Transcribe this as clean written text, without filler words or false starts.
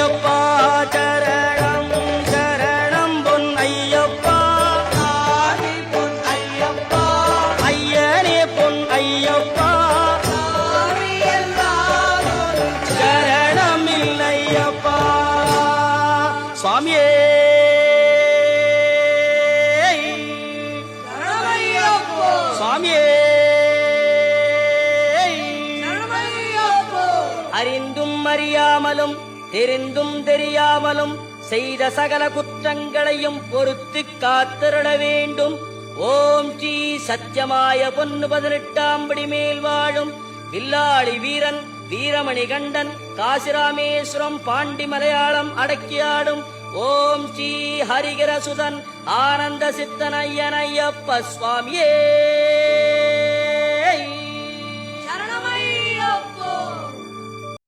ஐயப்பா சரணம் சரணம் பொன் ஐயப்பா சாமி பொன் ஐயப்பா ஐயனே பொன் ஐயப்பா சாமி எல்லாம் ஒரு சரணம் இல்லையப்பா சுவாமியே சரணமையப்போ சுவாமியே சரணமையப்போ அறிந்தும் அறியாமலும் தெரிந்தும் தெரியாமலும் செய்த சகல குற்றங்களையும் பொறுத்து காத்திருட வேண்டும். ஓம் ஸ்ரீ சத்தியமாய பொன்னு 18ஆம் படி மேல் வாழும் வில்லாளி வீரன் வீரமணி கண்டன் காசிராமேஸ்வரம் பாண்டி மலையாளம் அடக்கியாடும் ஓம் ஸ்ரீ ஹரிகரசுதன் ஆனந்த சித்தனையனையப்ப சுவாமியே.